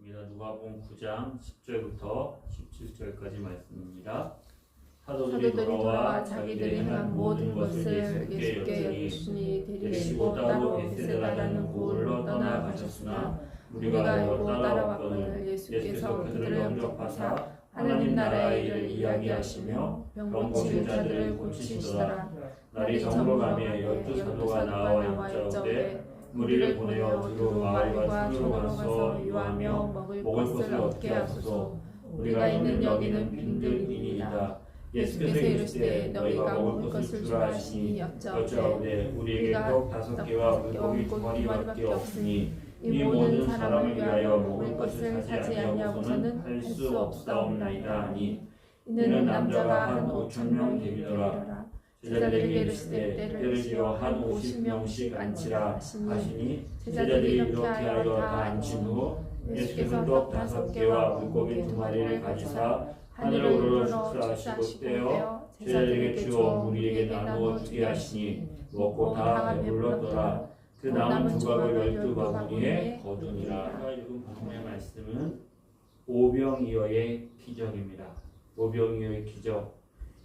말씀입니다. 누가복음 9장 10절부터 17절까지 말씀입니다. 사도들이 돌아와 자기들이 한 모든 것을 예수께 여쭈시니 데리시고 따로 베세다라는 고을로 떠나가셨으나 무리가 알고 따라왔거늘 예수께서 그들을 영접하사 하나님 나라의 일을 이야기하시며 병 고친 자들을 고치시더라. 날이 저물어가며 12사도가 나와 여짜오되 무리를 보내어 두루 마을과 산으로 가서 유하며 먹을 것을 얻게 하소서. 우리가 있는 여기는 빈들이니이다. 예수께서 이르시되 너희가 먹을 것을 주라 하시니 여짜오되 우리에게 떡 5개와 물고기 2마리밖에 없으니 이 모든 사람을 위하여 먹을 것을 사지 아니하고서는 할 수 없사옵나이다 하니 이는 남자가 한 5,000명 되리더라. 제자들에게 이르시되 때를 지어 한 50명씩 앉히라 하시니 제자들이 이렇게 하여 다 앉힌 후 예수께서 떡 5개와 물고기 2마리를 가지사 하늘로 우러러 축사하시고 떼어 제자들에게 주어 무리에게 나누어 주게 하시니 먹고 다 배불렀더라. 그 남은 조각을 12바구니에 거두니라. 읽은 본문의 말씀은 오병이어의 기적입니다. 오병이어의 기적.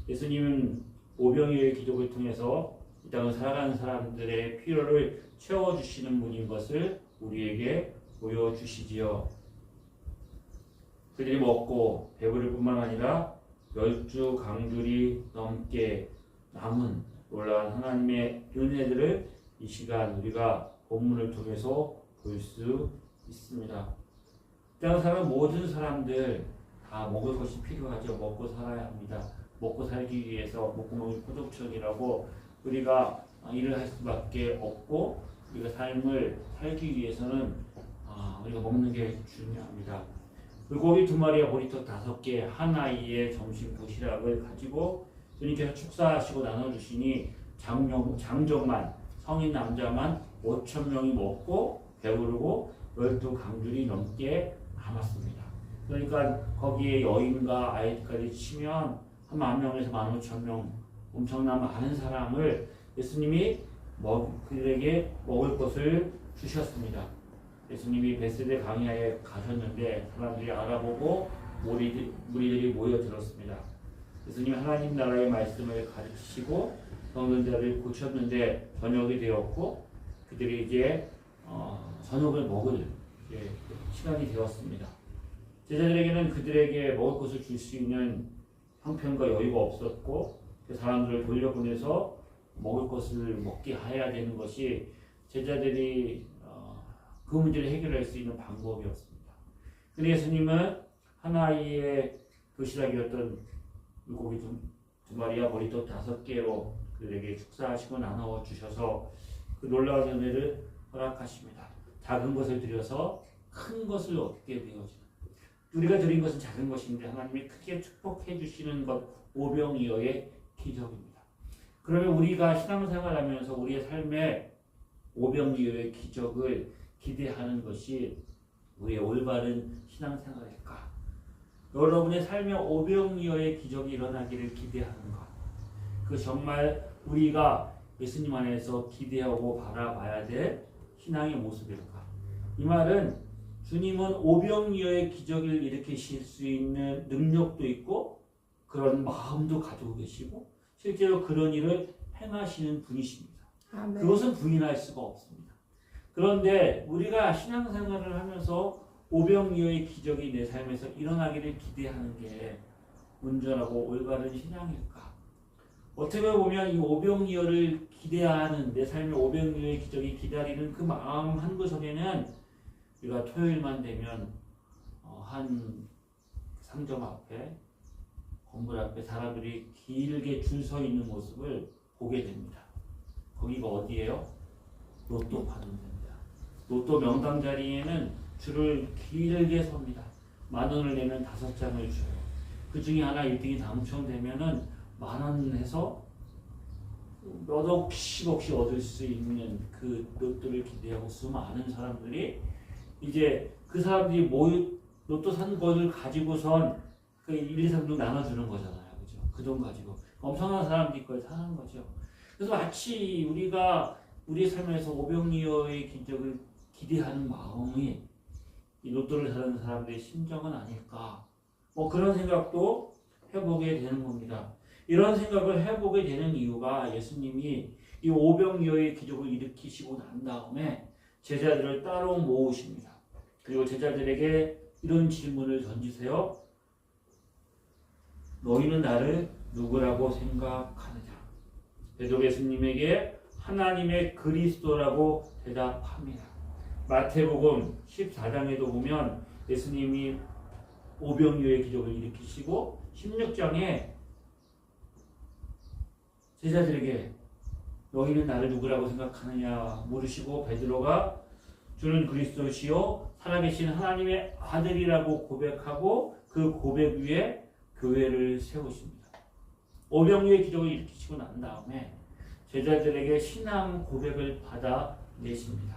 예수님은 오병이어의 기적을 통해서 이 땅을 살아가는 사람들의 필요를 채워주시는 분인 것을 우리에게 보여주시지요. 그들이 먹고 배부를 뿐만 아니라 10주 강줄이 넘게 남은 놀라운 하나님의 은혜들을 이 시간 우리가 본문을 통해서 볼 수 있습니다. 이 땅을 살아가는 모든 사람들 다 먹을 것이 필요하죠. 먹고 살아야 합니다. 먹고 살기 위해서 목구멍이 포도청이라고 우리가 일을 할 수밖에 없고 우리가 삶을 살기 위해서는 우리가 먹는 게 중요합니다. 물고기 2마리와 보리떡 5개 한 아이의 점심 도시락을 가지고 주님께서 축사하시고 나눠주시니 장정만 성인 남자만 5,000명이 먹고 배부르고 12강줄이 넘게 남았습니다. 그러니까 거기에 여인과 아이까지 치면 한 10,000명에서 15,000명 엄청난 많은 사람을 예수님이 그들에게 먹을 것을 주셨습니다. 예수님이 베세대 강야에 가셨는데 사람들이 알아보고 무리들이 모여들었습니다. 예수님이 하나님 나라의 말씀을 가르치시고 병든 자를 고쳤는데 저녁이 되었고 그들이 이제 저녁을 먹을 시간이 되었습니다. 제자들에게는 그들에게 먹을 것을 줄 수 있는 형편과 여유가 없었고 그 사람들을 돌려보내서 먹을 것을 먹게 해야 되는 것이 제자들이 그 문제를 해결할 수 있는 방법이었습니다. 그런데 예수님은 하나의 도시락이었던 물고기 2마리와 보리떡 5개로 그들에게 축사하시고 나누어 주셔서 그 놀라운 은혜를 허락하십니다. 작은 것을 드려서 큰 것을 얻게 되어집니다. 우리가 드린 것은 작은 것인데 하나님이 크게 축복해 주시는 것 오병이어의 기적입니다. 그러면 우리가 신앙생활하면서 우리의 삶에 오병이어의 기적을 기대하는 것이 우리의 올바른 신앙생활일까? 여러분의 삶에 오병이어의 기적이 일어나기를 기대하는 것. 그 정말 우리가 예수님 안에서 기대하고 바라봐야 될 신앙의 모습일까? 이 말은 주님은 오병이어의 기적을 일으키실 수 있는 능력도 있고 그런 마음도 가지고 계시고 실제로 그런 일을 행하시는 분이십니다. 아멘. 그것은 부인할 수가 없습니다. 그런데 우리가 신앙생활을 하면서 오병이어의 기적이 내 삶에서 일어나기를 기대하는 게 온전하고 올바른 신앙일까? 어떻게 보면 이 오병이어를 기대하는 내 삶의 오병이어의 기적이 기다리는 그 마음 한구석에는 우리가 토요일만 되면 한 상점 앞에 건물 앞에 사람들이 길게 줄 서 있는 모습을 보게 됩니다. 거기가 어디예요? 로또 파는 데입니다. 로또 명당 자리에는 줄을 길게 섭니다. 10,000원을 내면 5장을 줘요. 그 중에 하나 1등이 당첨되면은 10,000원 해서 몇억씩 얻을 수 있는 그 로또를 기대하고 수많은 사람들이 이제 그 사람들이 로또 산 것을 가지고선 그 1, 2, 3등 나눠주는 거잖아요. 그죠? 그 돈 가지고. 엄청난 사람들이 그걸 사는 거죠. 그래서 마치 우리가 우리의 삶에서 오병이어의 기적을 기대하는 마음이 이 로또를 사는 사람들의 심정은 아닐까. 뭐 그런 생각도 해보게 되는 겁니다. 이런 생각을 해보게 되는 이유가 예수님이 이 오병이어의 기적을 일으키시고 난 다음에 제자들을 따로 모으십니다. 그리고 제자들에게 이런 질문을 던지세요. 너희는 나를 누구라고 생각하느냐? 베드로 예수님에게 하나님의 그리스도라고 대답합니다. 마태복음 14장에도 보면 예수님이 오병이어의 기적을 일으키시고 16장에 제자들에게 너희는 나를 누구라고 생각하느냐 물으시고 베드로가 주는 그리스도시요 살아계신 하나님의 아들이라고 고백하고 그 고백 위에 교회를 세우십니다. 오병이어의 기적을 일으키시고 난 다음에 제자들에게 신앙 고백을 받아내십니다.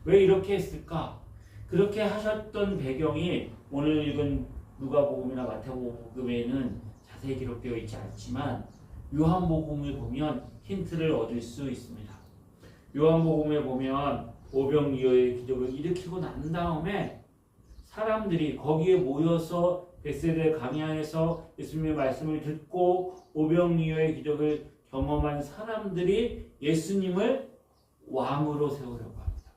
왜 이렇게 했을까? 그렇게 하셨던 배경이 오늘 읽은 누가복음이나 마태복음에는 자세히 기록되어 있지 않지만 요한복음을 보면 힌트를 얻을 수 있습니다. 요한복음에 보면 오병이어의 기적을 일으키고 난 다음에 사람들이 거기에 모여서 벳세다 강야에서 예수님의 말씀을 듣고 오병이어의 기적을 경험한 사람들이 예수님을 왕으로 세우려고 합니다.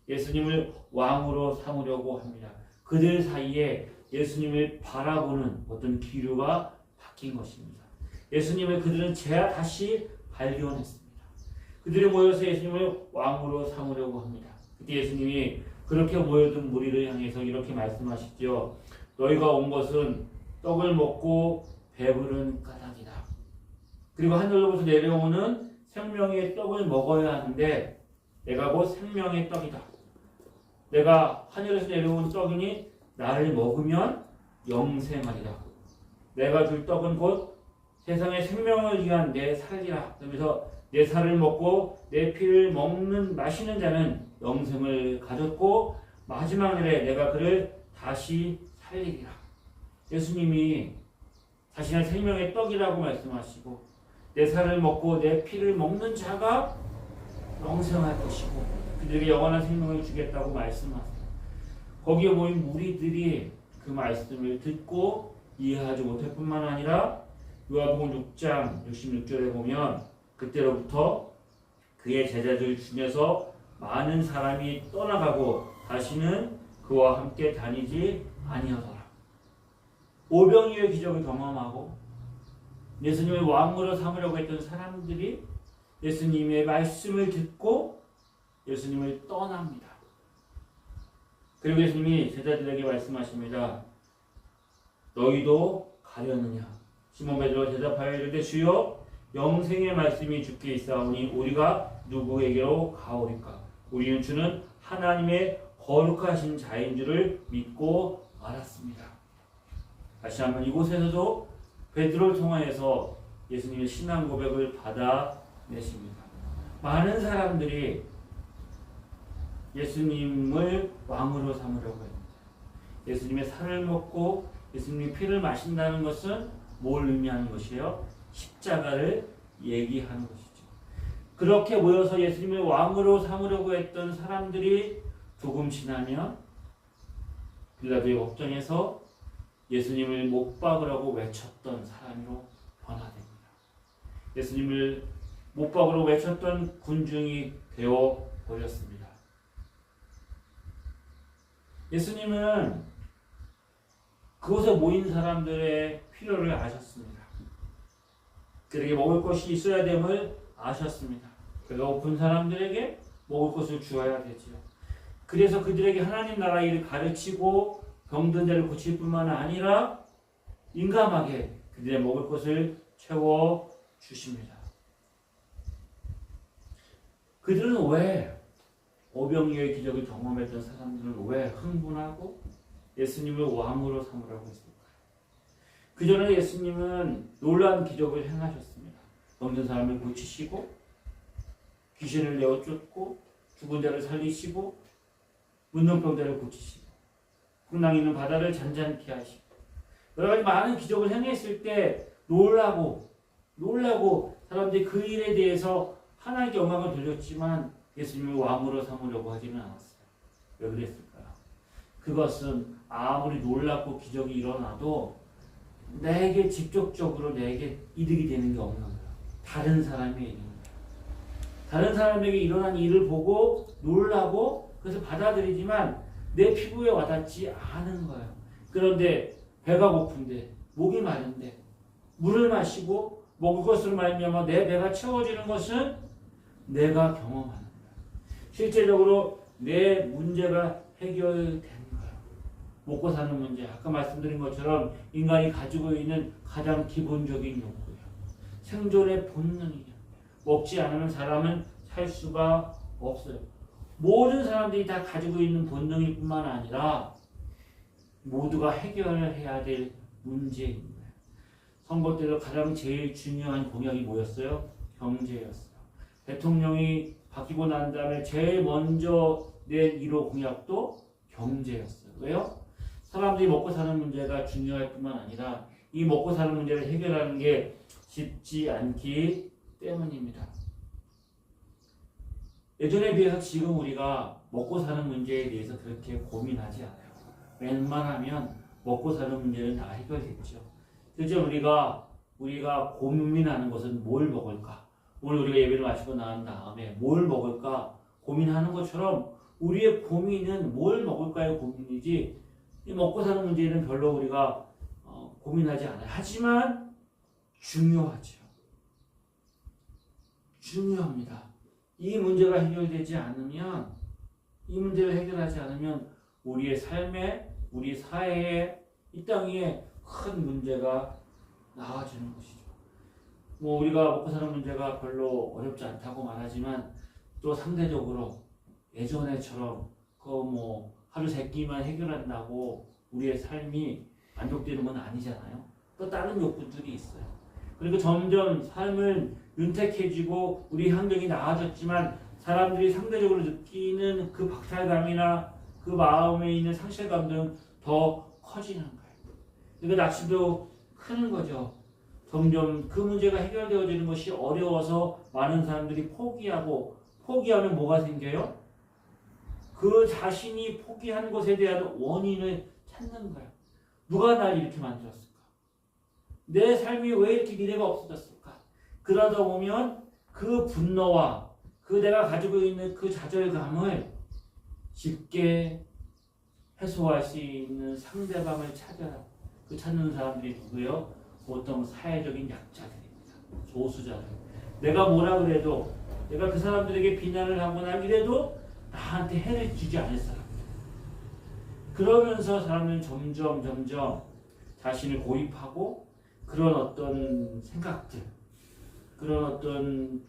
예수님을 왕으로 삼으려고 합니다. 그들 사이에 예수님을 바라보는 어떤 기류가 바뀐 것입니다. 예수님을 그들은 다시 발견했습니다. 그들이 모여서 예수님을 왕으로 삼으려고 합니다. 그때 예수님이 그렇게 모여든 무리를 향해서 이렇게 말씀하시죠. 너희가 온 것은 떡을 먹고 배부른 까닭이다. 그리고 하늘로부터 내려오는 생명의 떡을 먹어야 하는데 내가 곧 생명의 떡이다. 내가 하늘에서 내려온 떡이니 나를 먹으면 영생하리라. 내가 줄 떡은 곧 세상의 생명을 위한 내 살이라. 그러면서 내 살을 먹고 내 피를 마시는 자는 영생을 가졌고 마지막 날에 내가 그를 다시 살리리라. 예수님이 자신의 생명의 떡이라고 말씀하시고 내 살을 먹고 내 피를 먹는 자가 영생할 것이고 그들에게 영원한 생명을 주겠다고 말씀하세요. 거기에 모인 무리들이 그 말씀을 듣고 이해하지 못할 뿐만 아니라 요한복음 6장 66절에 보면 그때로부터 그의 제자들 중에서 많은 사람이 떠나가고 다시는 그와 함께 다니지 아니하더라. 오병이어의 기적을 경험하고 예수님을 왕으로 삼으려고 했던 사람들이 예수님의 말씀을 듣고 예수님을 떠납니다. 그리고 예수님이 제자들에게 말씀하십니다. 너희도 가려느냐? 시몬 베드로가 대답하여 이르되 주여 영생의 말씀이 주께 있사오니 우리가 누구에게로 가오리까? 우리는 주는 하나님의 거룩하신 자인 줄을 믿고 알았습니다. 다시 한번 이곳에서도 베드로를 통하여서 예수님의 신앙 고백을 받아내십니다. 많은 사람들이 예수님을 왕으로 삼으려고 합니다. 예수님의 살을 먹고 예수님의 피를 마신다는 것은 뭘 의미하는 것이에요? 십자가를 얘기하는 것이죠. 그렇게 모여서 예수님을 왕으로 삼으려고 했던 사람들이 조금 지나면 빌라도의 걱정에서 예수님을 못 박으라고 외쳤던 사람으로 변화됩니다. 예수님을 못 박으라고 외쳤던 군중이 되어 버렸습니다. 예수님은 그곳에 모인 사람들의 필요를 아셨습니다. 그들에게 먹을 것이 있어야 됨을 아셨습니다. 배가 고픈 사람들에게 먹을 것을 주어야 되지요. 그래서 그들에게 하나님 나라 일을 가르치고 병든 자를 고칠 뿐만 아니라 인감하게 그들의 먹을 것을 채워 주십니다. 그들은 왜 오병이어의 기적을 경험했던 사람들은 왜 흥분하고 예수님을 왕으로 삼으라고 했을까요? 그 전에 예수님은 놀라운 기적을 행하셨습니다. 병든 사람을 고치시고 귀신을 내어 쫓고 죽은 자를 살리시고 문둥병자를 고치시고 풍랑 있는 바다를 잔잔케 하시고 여러 가지 많은 기적을 행했을 때 놀라고 사람들이 그 일에 대해서 하나님께 영광을 돌렸지만 예수님을 왕으로 삼으려고 하지는 않았어요. 왜 그랬을까요? 그것은 아무리 놀랍고 기적이 일어나도 내게 직접적으로 내게 이득이 되는 게 없는 거야. 다른 사람이 있는 거야. 다른 사람에게 일어난 일을 보고 놀라고 그래서 받아들이지만 내 피부에 와닿지 않은 거야. 그런데 배가 고픈데 목이 마른데 물을 마시고 먹을 것으로 말미암아 내 배가 채워지는 것은 내가 경험하는 거야. 실제적으로 내 문제가 해결되는 거야. 먹고 사는 문제, 아까 말씀드린 것처럼 인간이 가지고 있는 가장 기본적인 욕구예요. 생존의 본능이에요. 먹지 않으면 사람은 살 수가 없어요. 모든 사람들이 다 가지고 있는 본능일 뿐만 아니라 모두가 해결해야 될 문제인 거예요. 선거 때도 가장 제일 중요한 공약이 뭐였어요? 경제였어요. 대통령이 바뀌고 난 다음에 제일 먼저 낸 1호 공약도 경제였어요. 왜요? 사람들이 먹고 사는 문제가 중요할 뿐만 아니라 이 먹고 사는 문제를 해결하는 게 쉽지 않기 때문입니다. 예전에 비해서 지금 우리가 먹고 사는 문제에 대해서 그렇게 고민하지 않아요. 웬만하면 먹고 사는 문제는 다 해결됐죠. 실제 우리가 고민하는 것은 뭘 먹을까? 오늘 우리가 예배를 마치고 나온 다음에 뭘 먹을까 고민하는 것처럼 우리의 고민은 뭘 먹을까의 고민이지 이 먹고 사는 문제는 별로 우리가 고민하지 않아요. 하지만 중요하죠. 중요합니다. 이 문제가 해결되지 않으면 이 문제를 해결하지 않으면 우리의 삶에 우리 사회에 이 땅에 큰 문제가 나와지는 것이죠. 뭐 우리가 먹고 사는 문제가 별로 어렵지 않다고 말하지만 또 상대적으로 예전에처럼 뭐 하루 세 끼만 해결한다고 우리의 삶이 만족되는 건 아니잖아요. 또 다른 욕구들이 있어요. 그리고 점점 삶은 윤택해지고 우리 환경이 나아졌지만 사람들이 상대적으로 느끼는 그 박탈감이나 그 마음에 있는 상실감 등 더 커지는 거예요. 그러니까 낙심도 크는 거죠. 점점 그 문제가 해결되어지는 것이 어려워서 많은 사람들이 포기하면 뭐가 생겨요? 그 자신이 포기한 것에 대한 원인을 찾는 거예요. 누가 날 이렇게 만들었을까? 내 삶이 왜 이렇게 미래가 없어졌을까? 그러다 보면 그 분노와 그 내가 가지고 있는 그 좌절감을 쉽게 해소할 수 있는 상대방을 찾아라. 그 찾는 사람들이 누구예요? 보통 사회적인 약자들입니다. 소수자들. 내가 뭐라 그래도 내가 그 사람들에게 비난을 하거나 이래도 나한테 해를 주지 않을 사람들. 그러면서 사람은 점점 자신을 고립하고 그런 어떤 생각들, 그런 어떤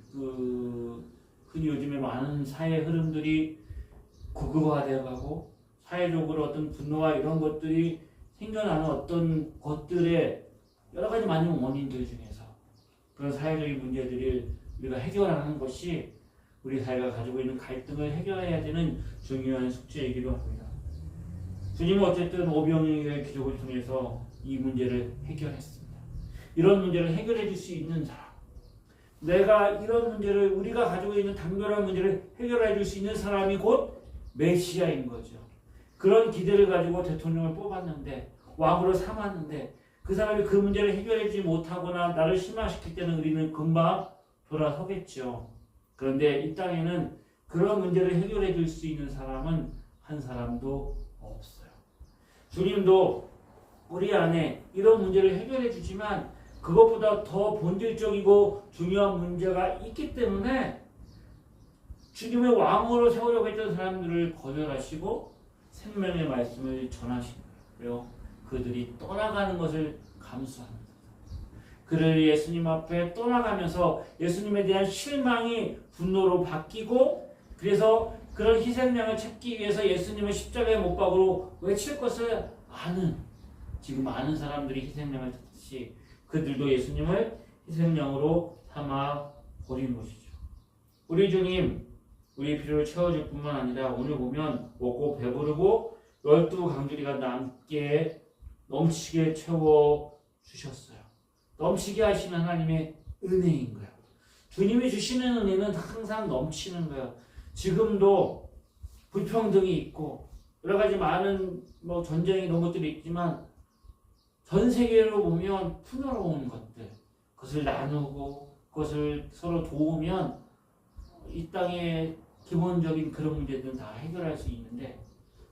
흔히 요즘에 많은 사회 흐름들이 극우화되어 가고 사회적으로 어떤 분노와 이런 것들이 생겨나는 어떤 것들의 여러 가지 많은 원인들 중에서 그런 사회적인 문제들을 우리가 해결하는 것이 우리 사회가 가지고 있는 갈등을 해결해야 되는 중요한 숙제이기도 합니다. 주님은 어쨌든 오병이어의 기적을 통해서 이 문제를 해결했습니다. 이런 문제를 해결해 줄 수 있는 사람, 내가 이런 문제를 우리가 가지고 있는 단결한 문제를 해결해 줄 수 있는 사람이 곧 메시아인 거죠. 그런 기대를 가지고 대통령을 뽑았는데 왕으로 삼았는데 그 사람이 그 문제를 해결하지 못하거나 나를 실망시킬 때는 우리는 금방 돌아서겠죠. 그런데 이 땅에는 그런 문제를 해결해 줄 수 있는 사람은 한 사람도 없어요. 주님도 우리 안에 이런 문제를 해결해 주지만 그것보다 더 본질적이고 중요한 문제가 있기 때문에 주님의 왕으로 세우려고 했던 사람들을 거절하시고 생명의 말씀을 전하신 거예요. 그들이 떠나가는 것을 감수합니다. 그를 예수님 앞에 떠나가면서 예수님에 대한 실망이 분노로 바뀌고 그래서 그런 희생양을 찾기 위해서 예수님을 십자가에 못 박으로 외칠 것을 아는 지금 많은 사람들이 희생양을 찾듯이 그들도 예수님을 희생양으로 삼아 버린 것이죠. 우리 주님 우리의 필요를 채워줄 뿐만 아니라 오늘 보면 먹고 배부르고 12강주리가 남게 넘치게 채워주셨어요. 넘치게 하시는 하나님의 은혜인 거예요. 주님이 주시는 은혜는 항상 넘치는 거예요. 지금도 불평등이 있고 여러 가지 많은 뭐 전쟁 이런 것들이 있지만 전 세계로 보면 풍요로운 것들, 그것을 나누고 그것을 서로 도우면 이 땅의 기본적인 그런 문제들은 다 해결할 수 있는데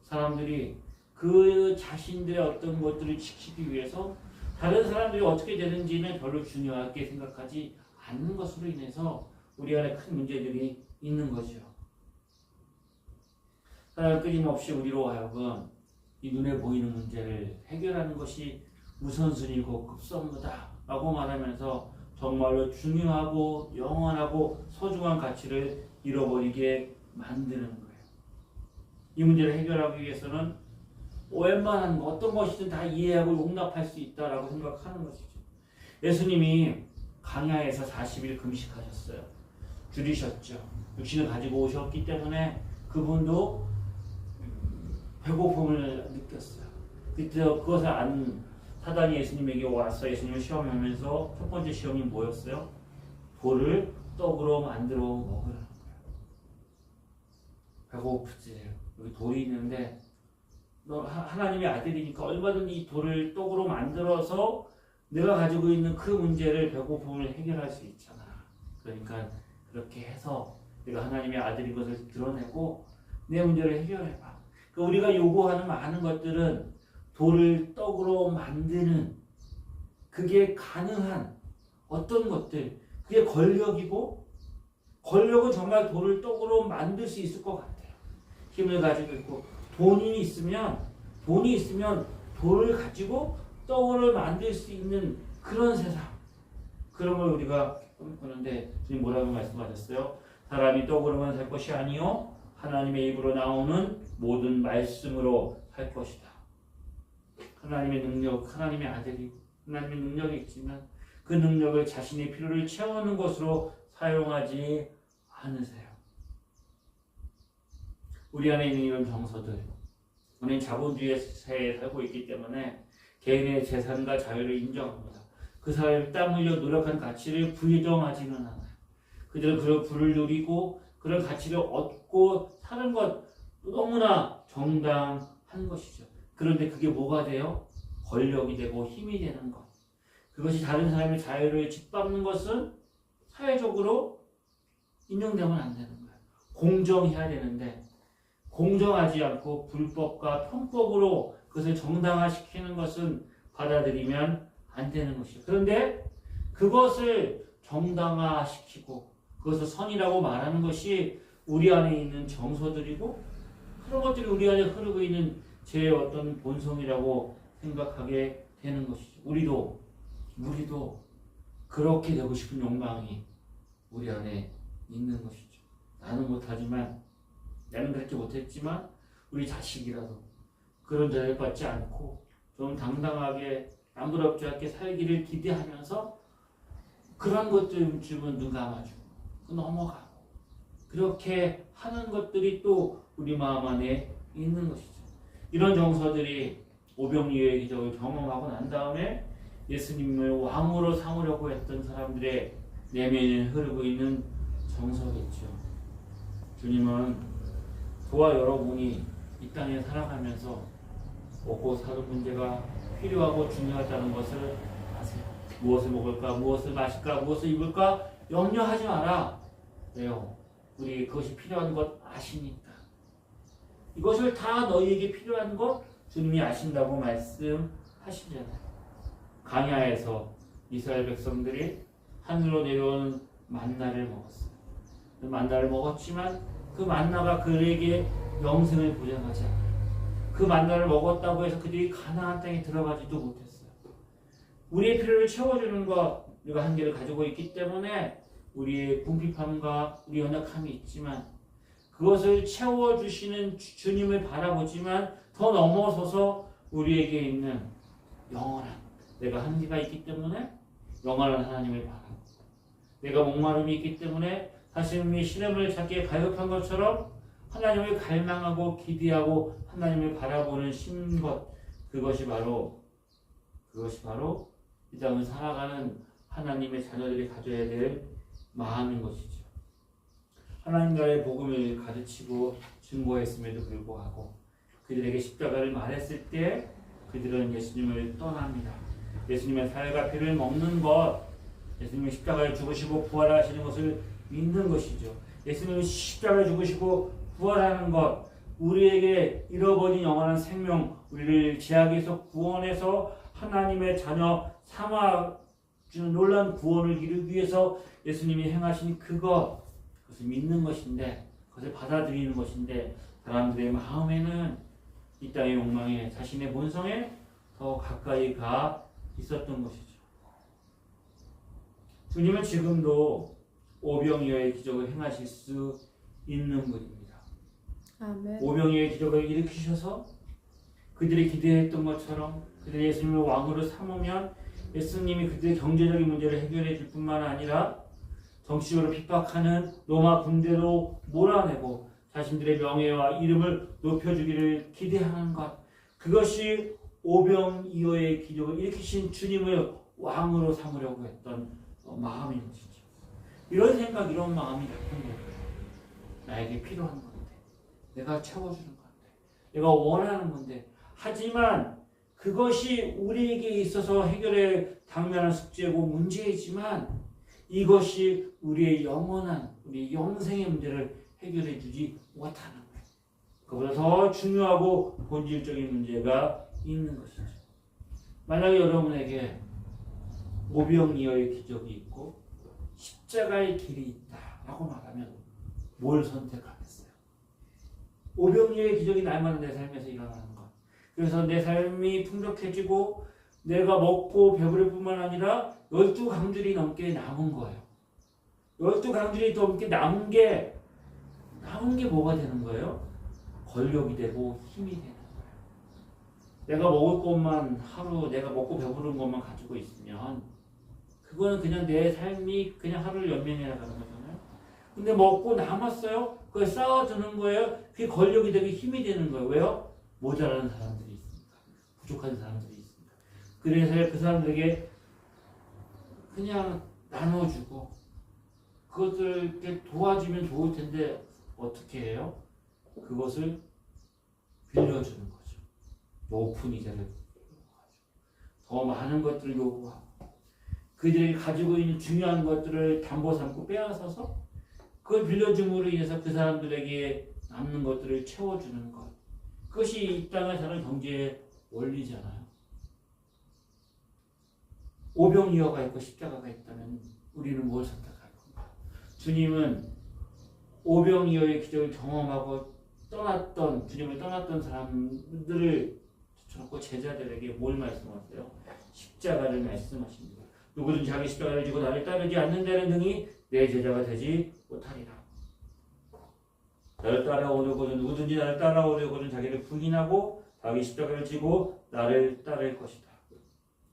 사람들이 그 자신들의 어떤 것들을 지키기 위해서 다른 사람들이 어떻게 되는지는 별로 중요하게 생각하지 않는 것으로 인해서 우리 안에 큰 문제들이 있는 거죠. 하나님 끊임없이 우리로 하여금 이 눈에 보이는 문제를 해결하는 것이 우선순위고 급선무다 라고 말하면서 정말로 중요하고 영원하고 소중한 가치를 잃어버리게 만드는 거예요. 이 문제를 해결하기 위해서는 웬만한 어떤 것이든 다 이해하고 용납할 수 있다라고 생각하는 것이죠. 예수님이 광야에서 40일 금식하셨어요. 줄이셨죠. 육신을 가지고 오셨기 때문에 그분도 배고픔을 느꼈어요. 그때 그것을 안 사단이 예수님에게 와서 예수님을 시험하면서 첫 번째 시험이 뭐였어요? 돌을 떡으로 만들어 먹으라는 거예요. 배고프지. 여기 돌이 있는데 너 하나님의 아들이니까 얼마든지 이 돌을 떡으로 만들어서 내가 가지고 있는 그 문제를 배고픔을 해결할 수 있잖아. 그러니까 그렇게 해서 내가 하나님의 아들인 것을 드러내고 내 문제를 해결해봐. 그러니까 우리가 요구하는 많은 것들은 돌을 떡으로 만드는 그게 가능한 어떤 것들, 그게 권력이고 권력은 정말 돌을 떡으로 만들 수 있을 것 같아요. 힘을 가지고 있고 돈이 있으면 돌을 가지고 떡을 만들 수 있는 그런 세상, 그런 걸 우리가 꿈꾸는데 지금 뭐라고 말씀하셨어요? 사람이 떡으로만 살 것이 아니요 하나님의 입으로 나오는 모든 말씀으로 살 것이다. 하나님의 능력, 하나님의 아들이 하나님의 능력이 있지만 그 능력을 자신의 필요를 채우는 것으로 사용하지 않으세요. 우리 안에 있는 이런 정서들, 우리는 자본주의 사회에 살고 있기 때문에 개인의 재산과 자유를 인정합니다. 그 사람이 땀 흘려 노력한 가치를 부정하지는 않아요. 그들은 그런 부를 누리고 그런 가치를 얻고 사는 것 너무나 정당한 것이죠. 그런데 그게 뭐가 돼요? 권력이 되고 힘이 되는 것. 그것이 다른 사람의 자유를 짓밟는 것은 사회적으로 인정되면 안 되는 거예요. 공정해야 되는데 공정하지 않고 불법과 편법으로 그것을 정당화시키는 것은 받아들이면 안 되는 것이죠. 그런데 그것을 정당화시키고 그것을 선이라고 말하는 것이 우리 안에 있는 정서들이고 그런 것들이 우리 안에 흐르고 있는 제 어떤 본성이라고 생각하게 되는 것이죠. 우리도 그렇게 되고 싶은 욕망이 우리 안에 있는 것이죠. 나는 못하지만 나는 그렇게 못했지만 우리 자식이라도 그런 자를 받지 않고 좀 당당하게 남부럽지 않게 살기를 기대하면서 그런 것들 주면 눈 감아주고 넘어가고 그렇게 하는 것들이 또 우리 마음 안에 있는 것이죠. 이런 정서들이 오병이어의 기적을 경험하고 난 다음에 예수님을 왕으로 삼으려고 했던 사람들의 내면에 흐르고 있는 정서겠죠. 주님은 저와 여러분이 이 땅에 살아가면서 먹고 사는 문제가 필요하고 중요하다는 것을 아세요. 무엇을 먹을까, 무엇을 마실까, 무엇을 입을까 염려하지 마라. 왜요? 우리 그것이 필요한 것 아시니까. 이것을 다 너희에게 필요한 것 주님이 아신다고 말씀하시잖아요. 광야에서 이스라엘 백성들이 하늘로 내려오는 만나를 먹었어요. 그 만나를 먹었지만 그 만나가 그에게 영생을 보장하지 않아요. 그 만나를 먹었다고 해서 그들이 가나안 땅에 들어가지도 못했어요. 우리의 필요를 채워주는 것 우리가 한계를 가지고 있기 때문에 우리의 궁핍함과 우리 연약함이 있지만 그것을 채워주시는 주님을 바라보지만 더 넘어서서 우리에게 있는 영원한 내가 한계가 있기 때문에 영원한 하나님을 바라고 내가 목마름이 있기 때문에 하나님의 시름을 찾기에 가격한 것처럼 하나님을 갈망하고 기대하고 하나님을 바라보는 심것 그것이 바로 이 땅을 살아가는 하나님의 자녀들이 가져야 될 마음인 것이죠. 하나님 나라의 복음을 가르치고 증거했음에도 불구하고 그들에게 십자가를 말했을 때 그들은 예수님을 떠납니다. 예수님의 살과 피를 먹는 것, 예수님이 십자가에 죽으시고 부활하시는 것을 믿는 것이죠. 예수님이 십자가에 죽으시고 부활하는 것, 우리에게 잃어버린 영원한 생명, 우리를 죄악에서 구원해서 하나님의 자녀 삼아 주는 놀라운 구원을 이루기 위해서 예수님이 행하신 그것을 믿는 것인데, 그것을 받아들이는 것인데, 사람들의 마음에는 이 땅의 욕망에, 자신의 본성에 더 가까이 가 있었던 것이죠. 주님은 지금도 오병이어의 기적을 행하실 수 있는 분입니다. 아멘. 오병이어의 기적을 일으키셔서 그들이 기대했던 것처럼 그들이 예수님을 왕으로 삼으면 예수님이 그들의 경제적인 문제를 해결해 줄 뿐만 아니라 정치적으로 핍박하는 로마 군대로 몰아내고 자신들의 명예와 이름을 높여주기를 기대하는 것, 그것이 오병이어의 기적을 일으키신 주님을 왕으로 삼으려고 했던 마음인 것이죠. 이런 생각, 이런 마음이 나쁜 거예요. 나에게 필요한 건데, 내가 채워주는 건데, 내가 원하는 건데, 하지만 그것이 우리에게 있어서 해결에 당면한 숙제고 문제이지만 이것이 우리의 영원한, 우리 영생의 문제를 해결해 주지 못하는 거예요. 그보다 더 중요하고 본질적인 문제가 있는 것이죠. 만약에 여러분에게 오병이어의 기적이 있고 십자가의 길이 있다라고 말하면 뭘 선택하겠어요? 오병이어의 기적이 날마다 내 삶에서 일어나는 것. 그래서 내 삶이 풍족해지고 내가 먹고 배부를 뿐만 아니라 12강줄이 넘게 남은 거예요. 12강줄이 넘게 남은 게 뭐가 되는 거예요? 권력이 되고 힘이 되는 거예요. 내가 먹을 것만 하루 내가 먹고 배부른 것만 가지고 있으면 그거는 그냥 내 삶이 그냥 하루를 연명해 나가는 거잖아요. 근데 먹고 남았어요? 그걸 쌓아두는 거예요. 그게 권력이 되고 힘이 되는 거예요. 왜요? 모자라는 사람들이 있으니까. 부족한 사람들이 있으니까. 그래서 그 사람들에게 그냥 나눠주고 그것을 이렇게 도와주면 좋을 텐데 어떻게 해요? 그것을 빌려주는 거죠. 높은 이자를 요구하죠. 더 많은 것들을 요구하고 그들이 가지고 있는 중요한 것들을 담보 삼고 빼앗아서 그걸 빌려줌으로 인해서 그 사람들에게 남는 것들을 채워주는 것. 그것이 이 땅에 사는 경제의 원리잖아요. 오병이어가 있고 십자가가 있다면 우리는 뭘 선택할 건가? 주님은 오병이어의 기적을 경험하고 주님을 떠났던 사람들을 저놓고 제자들에게 뭘 말씀하세요? 십자가를 말씀하십니다. 누구든지 자기 십자가를 지고 나를 따르지 않는 자는 능히 내 제자가 되지 못하리라. 나를 따라오려거든 누구든지 나를 따라오려거든 자기를 부인하고 자기 십자가를 지고 나를 따를 것이다.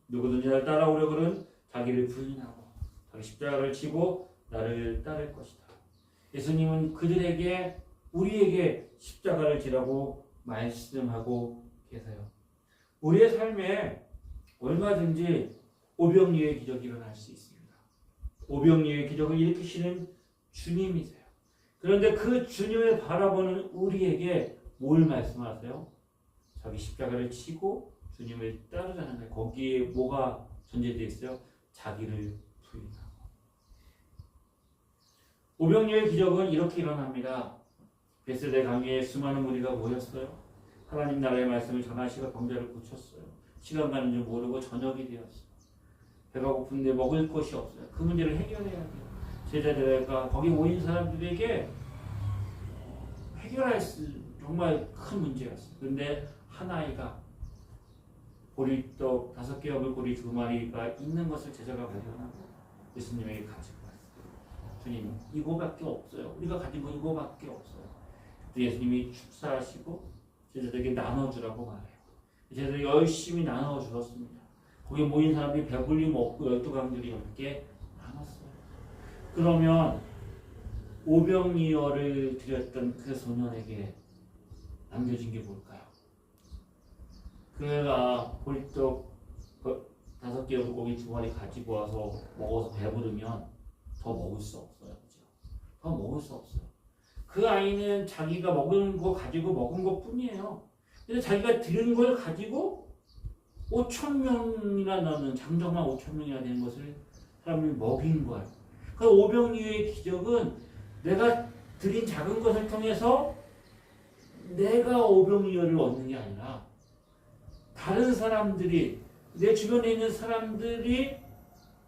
누구든지 나를 따라오려거든 자기를 부인하고 자기 십자가를 지고 나를 따를 것이다. 예수님은 그들에게 우리에게 십자가를 지라고 말씀하고 계세요. 우리의 삶에 얼마든지 오병이어의 기적이 일어날 수 있습니다. 오병이어의 기적을 일으키시는 주님이세요. 그런데 그 주님을 바라보는 우리에게 뭘 말씀하세요? 자기 십자가를 치고 주님을 따르자는 거예요. 거기에 뭐가 전제되어 있어요? 자기를 부인하고. 오병이어의 기적은 이렇게 일어납니다. 베세다 강에 수많은 무리가 모였어요. 하나님 나라의 말씀을 전하시고 병자를 고쳤어요. 시간 가는 줄 모르고 저녁이 되었어요. 배가 고픈데 먹을 것이 없어요. 그 문제를 해결해야 돼요. 제자들과 거기 모인 사람들에게 해결할 수 정말 큰 문제였어요. 그런데 한 아이가 보리떡 5개 업을 보리 2마리가 있는 것을 제자가 발견하고 예수님에게 가지고 왔어요. 주님, 이거밖에 없어요. 우리가 가진 거 이거밖에 없어요. 그때 예수님이 축사하시고 제자들에게 나눠주라고 말해요. 제자들이 열심히 나눠주었습니다. 거기 모인 사람들이 배불리 먹고 12강들이 넘게 남았어요. 그러면 오병이어를 드렸던 그 소년에게 남겨진 게 뭘까요? 그가 보리떡 5개 물고기 2마리 가지고 와서 먹어서 배부르면 더 먹을 수 없어요. 그죠? 더 먹을 수 없어요. 그 아이는 자기가 먹은 거 가지고 먹은 것 뿐이에요. 그래서 자기가 드린 걸 가지고 5천 명이나 나는 장정만 5천 명이나 되는 것을 사람을 먹인 거야. 그 오병이어의 기적은 내가 드린 작은 것을 통해서 내가 오병이어를 얻는 게 아니라 다른 사람들이 내 주변에 있는 사람들이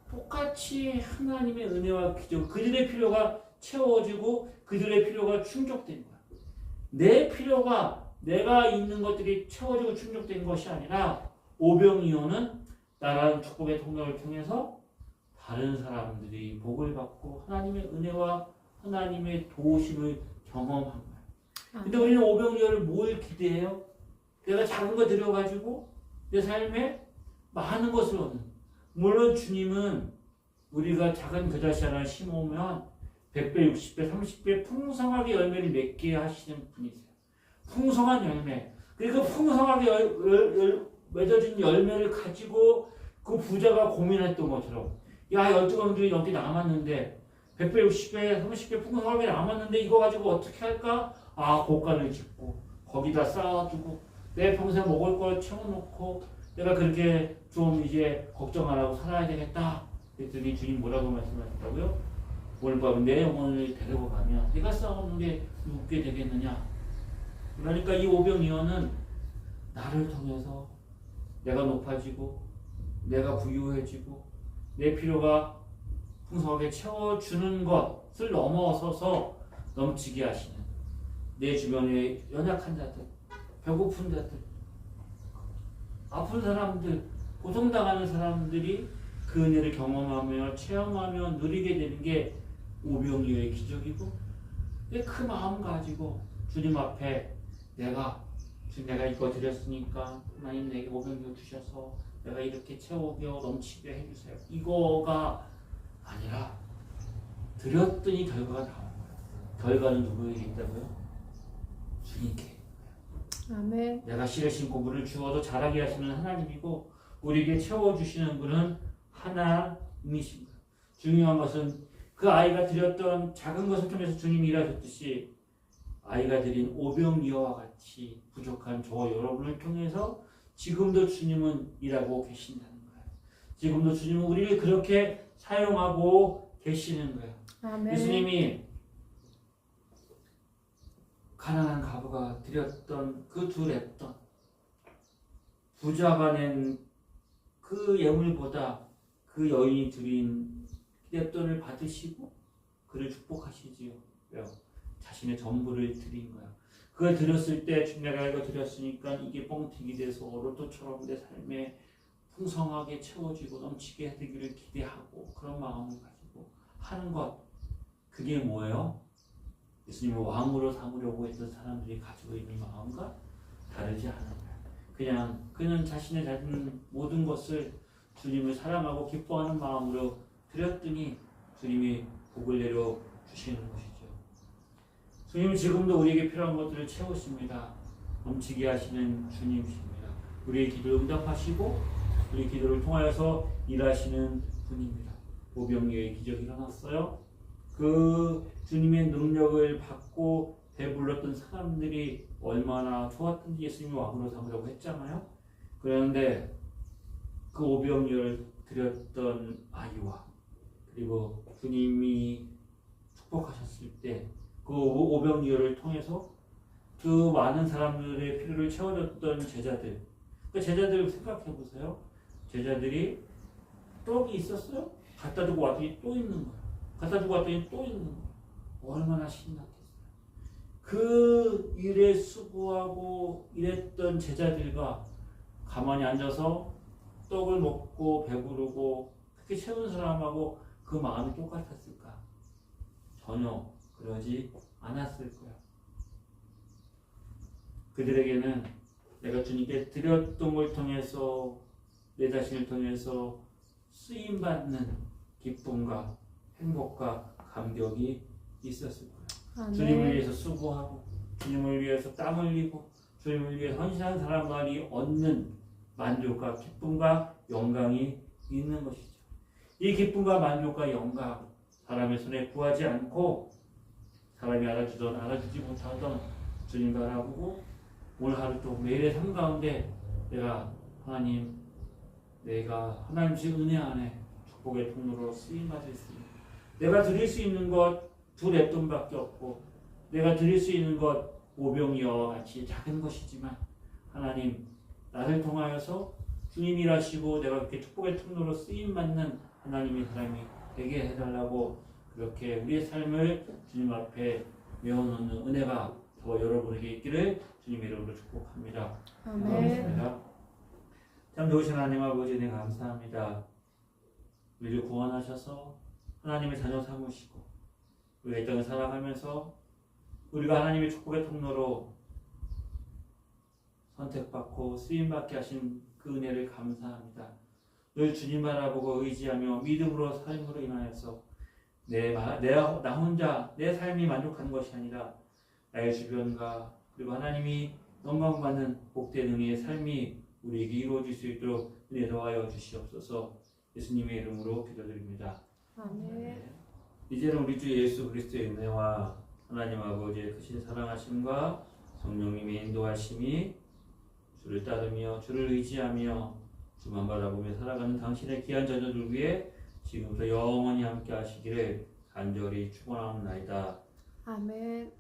똑같이 하나님의 은혜와 기적, 그들의 필요가 채워지고 그들의 필요가 충족된 거야. 내 필요가 내가 있는 것들이 채워지고 충족된 것이 아니라 오병이어는 나라는 축복의 통로를 통해서 다른 사람들이 복을 받고 하나님의 은혜와 하나님의 도우심을 경험한 거야. 근데 우리는 오병이어를 뭘 기대해요? 내가 작은 거 들여가지고 내 삶에 많은 것을 얻는. 물론 주님은 우리가 작은 겨자씨 하나 심으면 100배, 60배, 30배 풍성하게 열매를 맺게 하시는 분이세요. 풍성한 열매. 그리고 풍성하게 맺어진 열매를 가지고 그 부자가 고민했던 것처럼, 야, 12강들이 넘게 남았는데 100배, 60배, 30배 풍성하게 남았는데 이거 가지고 어떻게 할까? 아, 곡간을 짓고 거기다 쌓아두고 내 평생 먹을 걸 채워놓고 내가 그렇게 좀 이제 걱정 안 하고 살아야 되겠다. 그랬더니 주님 뭐라고 말씀하셨다고요? 오늘 밤 내 영혼을 데리고 가면 내가 쌓아놓은 게 묻게 되겠느냐? 그러니까 이 오병이어는 나를 통해서 내가 높아지고 내가 부유해지고 내 필요가 풍성하게 채워주는 것을 넘어서서 넘치게 하시는 내 주변의 연약한 자들, 배고픈 자들, 아픈 사람들, 고통당하는 사람들이 그 은혜를 경험하며 체험하며 누리게 되는 게 오병이어의 기적이고, 그 마음 가지고 주님 앞에 내가 이거 드렸으니까 하나님 내게 오병이어 주셔서 내가 이렇게 채우게 넘치게 해주세요. 이거가 아니라 드렸더니 결과가 나온 거예요. 결과는 누구에게 있다고요? 주님께. 아멘. 내가 씨를 심고 물을 주어도 자라게 하시는 하나님이고 우리에게 채워주시는 분은 하나님이십니다. 중요한 것은 그 아이가 드렸던 작은 것을 통해서 주님이 일하셨듯이 아이가 드린 오병이어와 같이 부족한 저 여러분을 통해서 지금도 주님은 일하고 계신다는 거예요. 지금도 주님은 우리를 그렇게 사용하고 계시는 거예요. 아멘. 예수님이 가난한 과부가 드렸던 그 두 랩돈, 부자가 낸 그 예물보다 그 여인이 드린 랩돈을 받으시고 그를 축복하시지요. 왜요? 자신의 전부를 드린 거야. 그걸 드렸을 때 내가 이거 드렸으니까 이게 뻥튀기 돼서 로또처럼 내 삶에 풍성하게 채워지고 넘치게 되기를 기대하고 그런 마음을 가지고 하는 것, 그게 뭐예요? 예수님을 왕으로 삼으려고 했던 사람들이 가지고 있는 마음과 다르지 않은 거야. 그냥 그는 자신의 모든 것을 주님을 사랑하고 기뻐하는 마음으로 드렸더니 주님이 복을 내려 주시는 것이죠. 주님은 지금도 우리에게 필요한 것들을 채우십니다. 넘치게 하시는 주님이십니다. 우리의 기도를 응답하시고 우리 기도를 통하여서 일하시는 분입니다. 오병이어의 기적이 일어났어요. 그 주님의 능력을 받고 배불렀던 사람들이 얼마나 좋았던지 예수님이 왕으로 삼으려고 했잖아요. 그런데 그 오병이어를 드렸던 아이와 그리고 주님이 축복하셨을 때 그 오병이어를 통해서 그 많은 사람들의 필요를 채워줬던 제자들, 그 제자들 생각해 보세요. 제자들이 떡이 있었어요? 갖다 주고 왔더니 또 있는 거예요. 갖다 주고 왔더니 또 있는 거예요. 얼마나 신났겠어요. 그 일에 수고하고 일했던 제자들과 가만히 앉아서 떡을 먹고 배부르고 그렇게 채운 사람하고 그 마음이 똑같았을까? 전혀 그러지 않았을 거야. 그들에게는 내가 주님께 드렸던 걸 통해서 내 자신을 통해서 쓰임받는 기쁨과 행복과 감격이 있었을 거야. 아멘. 주님을 위해서 수고하고 주님을 위해서 땀 흘리고 주님을 위해 헌신한 사람들이 얻는 만족과 기쁨과 영광이 있는 것이죠. 이 기쁨과 만족과 영광, 사람의 손에 구하지 않고 사람이 알아주던 알아주지 못하던 주님과 알아보고 오늘 하루 또 매일의 삶 가운데 내가 하나님 주신 은혜 안에 축복의 통로로 쓰임받을 수 있는, 내가 드릴 수 있는 것 두 랩돈밖에 없고, 내가 드릴 수 있는 것 오병이어 같이 작은 것이지만 하나님 나를 통하여서 주님 일하시고 내가 그렇게 축복의 통로로 쓰임받는 하나님의 사람이 되게 해달라고, 그렇게 우리의 삶을 주님 앞에 메워놓는 은혜가 더 여러분에게 있기를 주님의 이름으로 축복합니다. 아멘. 감사합니다. 참 좋으신 하나님 아버지, 네 감사합니다. 우리를 구원하셔서 하나님의 자녀 삼으시고 우리가 이 땅을 살아가면서 우리가 하나님의 축복의 통로로 선택받고 쓰임받게 하신 그 은혜를 감사합니다. 늘 주님 바라보고 의지하며 믿음으로 삶으로 인하여서 나 혼자 내 삶이 만족하는 것이 아니라 나의 주변과 그리고 하나님이 영광받는 복된 은혜의 삶이 우리에게 이루어질 수 있도록 은혜 더하여 주시옵소서. 예수님의 이름으로 기도드립니다. 아멘. 이제는 우리 주 예수 그리스도의 은혜와 하나님 아버지의 크신 사랑하심과 성령님의 인도하심이 주를 따르며 주를 의지하며 주만 바라보며 살아가는 당신의 귀한 자녀들 위해 지금부터 영원히 함께 하시기를 간절히 축원하옵나이다. 아멘.